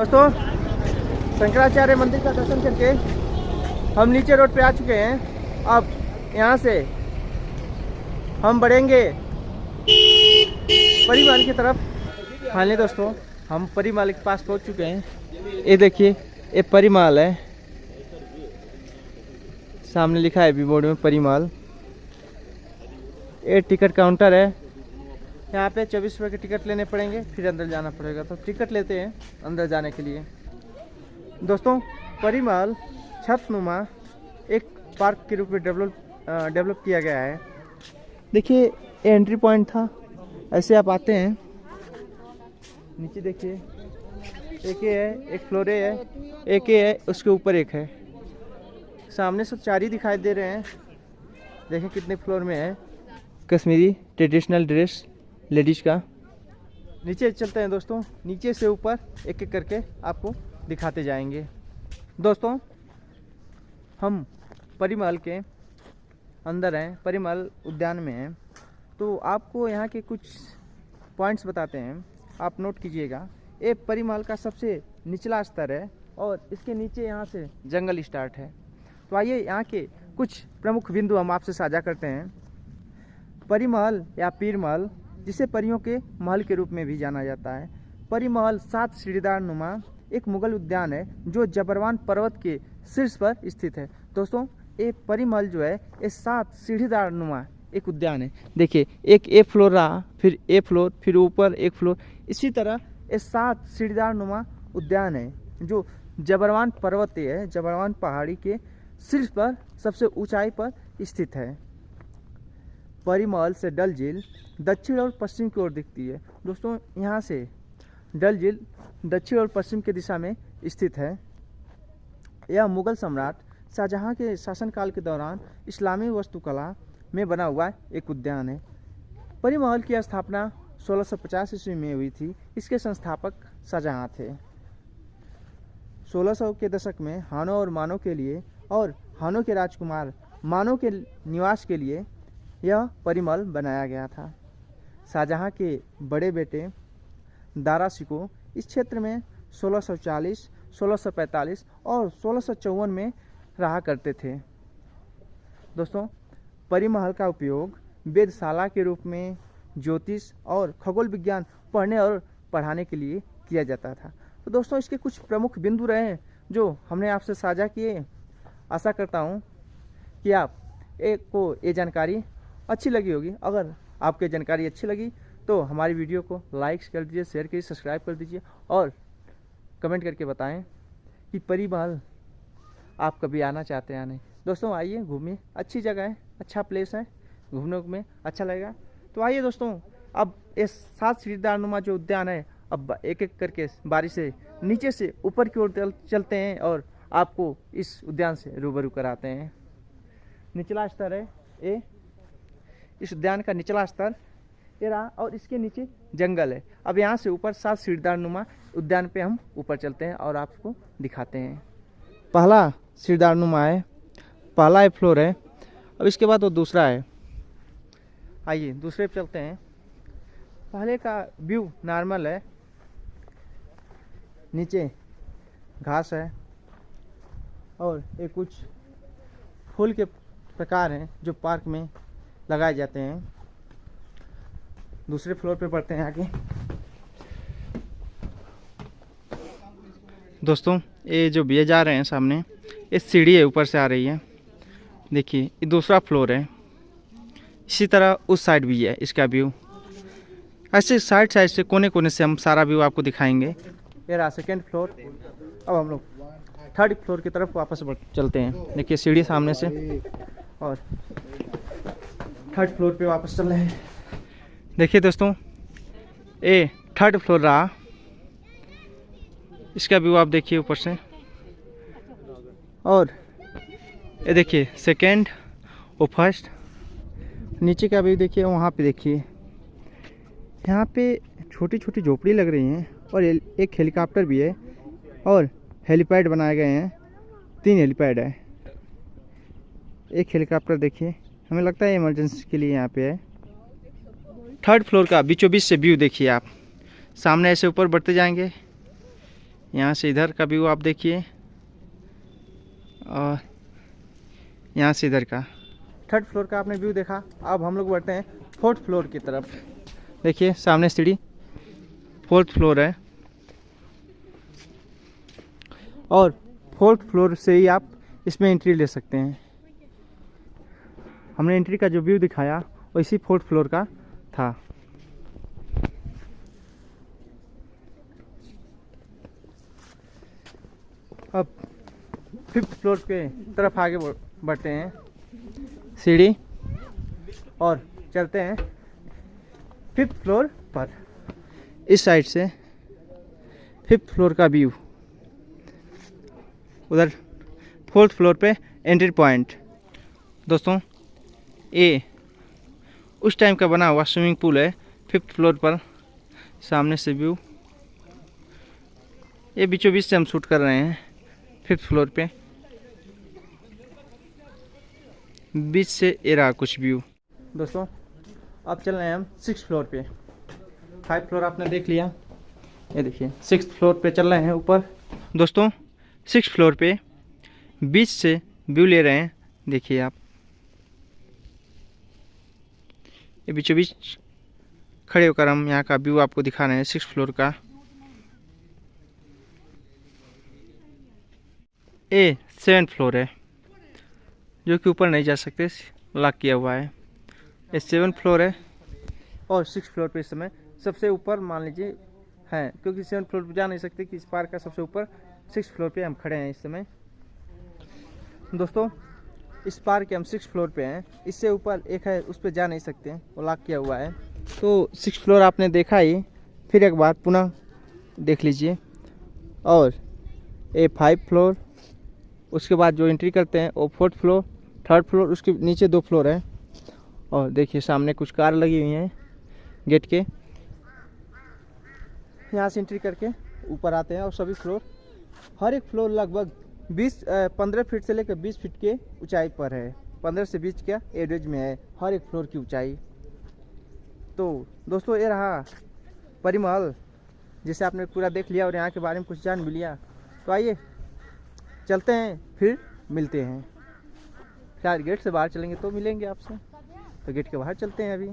दोस्तों, शंकराचार्य मंदिर का दर्शन करके हम नीचे रोड पे आ चुके हैं। अब यहाँ से हम बढ़ेंगे परिमाल की तरफ। फाइनली दोस्तों, हम परिमाल के पास पहुँच चुके हैं। ये देखिए, ये परिमाल है, सामने लिखा है भी बोर्ड में परिमाल। ये टिकट काउंटर है। यहाँ पे 24 रुपये के टिकट लेने पड़ेंगे, फिर अंदर जाना पड़ेगा। तो टिकट लेते हैं अंदर जाने के लिए। दोस्तों, परिमाल छतनुमा एक पार्क के रूप में डेवलप किया गया है। देखिए, ये एंट्री पॉइंट था। ऐसे आप आते हैं, नीचे देखिए, एक ये है, एक फ्लोर है, एक ये है, उसके ऊपर एक है। सामने से 4 ही दिखाई दे रहे हैं। देखें कितने फ्लोर में है। कश्मीरी ट्रेडिशनल ड्रेस लेडीज का। नीचे चलते हैं दोस्तों, नीचे से ऊपर एक एक करके आपको दिखाते जाएंगे। दोस्तों, हम परिमाल के अंदर हैं, परिमाल उद्यान में हैं। तो आपको यहाँ के कुछ पॉइंट्स बताते हैं, आप नोट कीजिएगा। ये परिमाल का सबसे निचला स्तर है और इसके नीचे यहाँ से जंगल स्टार्ट है। तो आइए यहाँ के कुछ प्रमुख बिंदु हम आपसे साझा करते हैं। परिमहल या पीरमहल, जिसे परियों के महल के रूप में भी जाना जाता है। परिमहल 7 सीढ़ीदार नुमा एक मुगल उद्यान है जो जबरवान पर्वत के शीर्ष पर स्थित है। दोस्तों, ये परिमहल जो है, ये 7 सीढ़ीदार नुमा एक उद्यान है। देखिए, एक ए फ्लोर रहा, फिर ए फ्लोर, फिर ऊपर एक फ्लोर। इसी तरह ये 7 सीढ़ीदार नुमा उद्यान है जो जबरवान पर्वतीय है, जबरवान पहाड़ी के शीर्ष पर सबसे ऊंचाई पर स्थित है। परिमहल से डल झील दक्षिण और पश्चिम की ओर दिखती है। दोस्तों, यहाँ से डल झील दक्षिण और पश्चिम की दिशा में स्थित है। यह मुगल सम्राट शाहजहां के शासनकाल के दौरान इस्लामी वास्तुकला में बना हुआ एक उद्यान है। परिमहल की स्थापना 1650 ईस्वी में हुई थी। इसके संस्थापक शाहजहां थे। 1600 के दशक में हानों और मानों के लिए और हानों के राजकुमार मानों के निवास के लिए यह परिमहल बनाया गया था। शाहजहां के बड़े बेटे दारा शिकोह इस क्षेत्र में 1640, 1645 और 1654 में रहा करते थे। दोस्तों, परिमहल का उपयोग वेधशाला के रूप में ज्योतिष और खगोल विज्ञान पढ़ने और पढ़ाने के लिए किया जाता था। तो दोस्तों, इसके कुछ प्रमुख बिंदु रहे जो हमने आपसे साझा किए। आशा करता हूँ कि आप को ये जानकारी अच्छी लगी होगी। अगर आपको जानकारी अच्छी लगी तो हमारी वीडियो को लाइक कर दीजिए, शेयर कीजिए, सब्सक्राइब कर दीजिए और कमेंट करके बताएं कि परिमहल आप कभी आना चाहते हैं या नहीं। दोस्तों, आइए घूमिए, अच्छी जगह है, अच्छा प्लेस है, घूमने में अच्छा लगेगा। तो आइए दोस्तों, अब ये 7 सीढ़ीदार नुमा जो उद्यान है, अब एक एक करके बारी से नीचे से ऊपर की ओर चलते हैं और आपको इस उद्यान से रूबरू कराते हैं। निचला स्तर है ये, इस उद्यान का निचला स्तर ये रहा और इसके नीचे जंगल है। अब यहाँ से ऊपर 7 सीढ़ीदार नुमा उद्यान पे हम ऊपर चलते हैं और आपको दिखाते हैं। पहला सीढ़ीदार नुमा है, पहला फ्लोर है। अब इसके बाद वो दूसरा है। आइए दूसरे पे चलते हैं। पहले का व्यू नॉर्मल है, नीचे घास है और ये कुछ फूल के प्रकार हैं जो पार्क में लगाए जाते हैं। दूसरे फ्लोर पे बढ़ते हैं आगे। दोस्तों, ये जो भैया जा रहे हैं सामने, ये सीढ़ी है, ऊपर से आ रही है। देखिए, ये दूसरा फ्लोर है। इसी तरह उस साइड भी है इसका व्यू। ऐसे साइड साइड से कोने कोने से हम सारा व्यू आपको दिखाएंगे। ये रहा सेकेंड फ्लोर। अब हम लोग थर्ड फ्लोर की तरफ वापस चलते हैं। देखिए, सीढ़ी सामने से और थर्ड फ्लोर पे वापस चल रहे हैं। देखिए दोस्तों, ये थर्ड फ्लोर रहा। इसका व्यू आप देखिए ऊपर से। और ये देखिए सेकेंड और फर्स्ट। नीचे का व्यू देखिए, वहाँ पे देखिए, यहाँ पे छोटी छोटी झोपड़ी लग रही हैं और एक हेलीकॉप्टर भी है और हेलीपैड बनाए गए हैं। 3 हेलीपैड है। एक हेलीकॉप्टर देखिए, हमें लगता है इमरजेंसी के लिए यहाँ पे है। थर्ड फ्लोर का बीचों बीच से व्यू देखिए आप। सामने ऐसे ऊपर बढ़ते जाएंगे, यहाँ से इधर का व्यू आप देखिए, और यहाँ से इधर का। थर्ड फ्लोर का आपने व्यू देखा। अब हम लोग बढ़ते हैं फोर्थ फ्लोर की तरफ। देखिए सामने सीढ़ी, फोर्थ फ्लोर है, और फोर्थ फ्लोर से ही आप इसमें एंट्री ले सकते हैं। हमने एंट्री का जो व्यू दिखाया वो इसी फोर्थ फ्लोर का था। अब फिफ्थ फ्लोर के तरफ आगे बढ़ते हैं, सीढ़ी, और चलते हैं फिफ्थ फ्लोर पर। इस साइड से फिफ्थ फ्लोर का व्यू, उधर फोर्थ फ्लोर पे एंट्री पॉइंट। दोस्तों ये उस टाइम का बना हुआ स्विमिंग पूल है फिफ्थ फ्लोर पर। सामने से व्यू, ये बीचों बीच से हम शूट कर रहे हैं फिफ्थ फ्लोर पे। बीच से ये रहा कुछ व्यू। दोस्तों अब चल रहे हैं हम सिक्स फ्लोर पे। फाइव फ्लोर आपने देख लिया, ये देखिए सिक्स फ्लोर पे चल रहे हैं ऊपर। दोस्तों सिक्स फ्लोर पे बीच से व्यू ले रहे हैं, देखिए आप। ये बीचों बीच खड़े होकर हम यहाँ का व्यू आपको दिखा रहे हैं सिक्स फ्लोर का। ये सेवन फ्लोर है, जो कि ऊपर नहीं जा सकते, लॉक किया हुआ है। ये सेवन फ्लोर है, और सिक्स फ्लोर पे इस समय सबसे ऊपर मान लीजिए है, क्योंकि सेवन फ्लोर पे जा नहीं सकते कि इस पार्क का सबसे ऊपर सिक्स फ्लोर पे हम खड़े हैं इस समय। दोस्तों इस पार्क के हम सिक्स फ्लोर पे हैं, इससे ऊपर एक है उस पर जा नहीं सकते, वो लॉक किया हुआ है। तो सिक्स फ्लोर आपने देखा ही, फिर एक बार पुनः देख लीजिए। और ये फाइव फ्लोर, उसके बाद जो एंट्री करते हैं वो फोर्थ फ्लोर, थर्ड फ्लोर, उसके नीचे दो फ्लोर है। और देखिए सामने कुछ कार लगी हुई हैं गेट के। यहाँ से एंट्री करके ऊपर आते हैं, और सभी फ्लोर, हर एक फ्लोर लगभग 15 फीट से लेकर 20 फीट के ऊंचाई पर है। 15 से 20 का एवरेज में है हर एक फ्लोर की ऊंचाई। तो दोस्तों ये रहा परी महल, जिसे आपने पूरा देख लिया और यहाँ के बारे में कुछ जान भी लिया। तो आइए चलते हैं, फिर मिलते हैं। शायद गेट से बाहर चलेंगे तो मिलेंगे आपसे, तो गेट के बाहर चलते हैं अभी।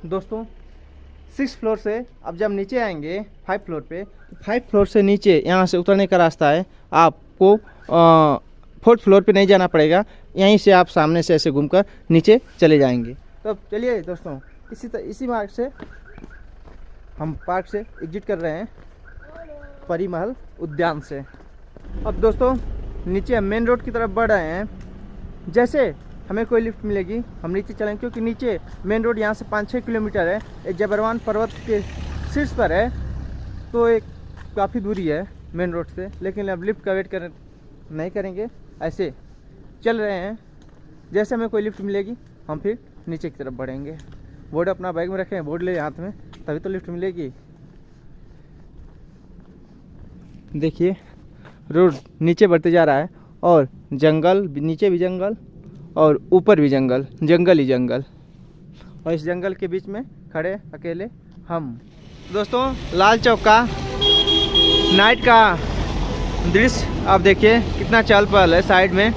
दोस्तों सिक्स फ्लोर से अब जब नीचे आएंगे फाइव फ्लोर पे, तो फाइव फ्लोर से नीचे यहाँ से उतरने का रास्ता है। आपको फोर्थ फ्लोर पे नहीं जाना पड़ेगा, यहीं से आप सामने से ऐसे घूमकर नीचे चले जाएंगे। तो चलिए दोस्तों इसी मार्ग से हम पार्क से एग्जिट कर रहे हैं, परी महल उद्यान से। अब दोस्तों नीचे हम मेन रोड की तरफ बढ़ रहे हैं। जैसे हमें कोई लिफ्ट मिलेगी हम नीचे चलेंगे, क्योंकि नीचे मेन रोड यहाँ से 5-6 किलोमीटर है, एक जबरवान पर्वत के शीर्ष पर है, तो एक काफ़ी दूरी है मेन रोड से। लेकिन अब लिफ्ट का वेट नहीं करेंगे, ऐसे चल रहे हैं। जैसे हमें कोई लिफ्ट मिलेगी हम फिर नीचे की तरफ बढ़ेंगे। बोर्ड अपना बैग में रखें, बोर्ड ले हाथ में, तभी तो लिफ्ट मिलेगी। देखिए रोड नीचे बढ़ते जा रहा है, और जंगल, नीचे भी जंगल और ऊपर भी जंगल, जंगल ही जंगल, और इस जंगल के बीच में खड़े अकेले हम। दोस्तों लाल चौक का नाइट का दृश्य आप देखिए, कितना चहल पहल है साइड में।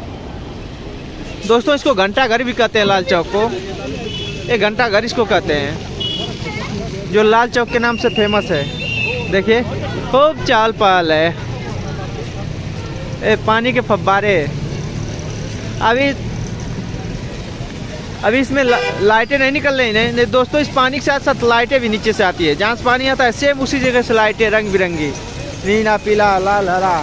दोस्तों इसको घंटा घर भी कहते हैं, लाल चौक को, ये घंटा घर इसको कहते हैं, जो लाल चौक के नाम से फेमस है। देखिए खूब चहल पहल है, ये पानी के फव्वारे। अभी इसमें लाइटें नहीं निकल रही नहीं दोस्तों, इस पानी के साथ साथ लाइटें भी नीचे से आती है। जहाँ से पानी आता है सेम उसी जगह से लाइटें रंग बिरंगी, नीला, पीला, लाल, हरा।